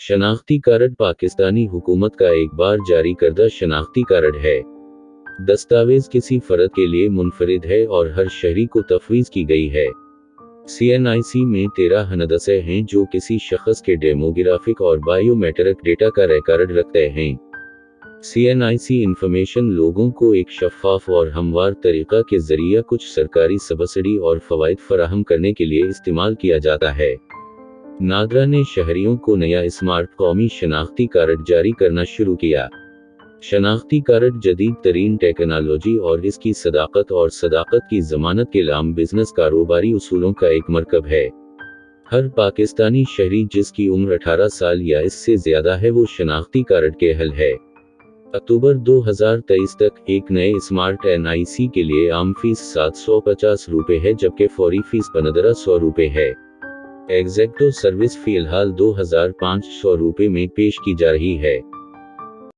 शनाख्ती card Pakistani हुकूमत का एक बार जारी करदा शनाख्ती कार्ड है। दस्तावेज किसी फर्द के लिए मुनफरिद है और हर शहरी को तफवीज़ की गई है। CNIC में 13 हंदसे हैं जो किसी शख्स के डेमोग्राफिक और बायोमेट्रिक डेटा का रिकॉर्ड रखते हैं। CNIC इंफॉर्मेशन लोगों को एक शफ़ाफ और हमवार तरीक़ा के ज़रिए कुछ सरकारी सब्सिडी और फ़वाइद फराहम करने के लिए इस्तेमाल किया जाता है। नादरा ने शहरियों को नया स्मार्ट कौमी शनाख्ती कार्ड जारी करना शुरू किया। शनाख्ती कार्ड जदीद तरीन टेक्नोलॉजी और इसकी सदाकत की ज़मानत के लाम बिजनेस कारोबारी उसूलों का एक मरकब है। हर पाकिस्तानी शहरी जिसकी उम्र 18 साल या इससे ज़्यादा है वो शनाख्ती कार्ड के अहल है। अक्टूबर 2023 तक एक नए स्मार्ट NIC के लिए आम फीस 750 रुपये है जबकि फौरी फीस 1500 रुपये है। एग्जेक्टो सर्विस फ़िलहाल 2500 रुपये में पेश की जा रही है।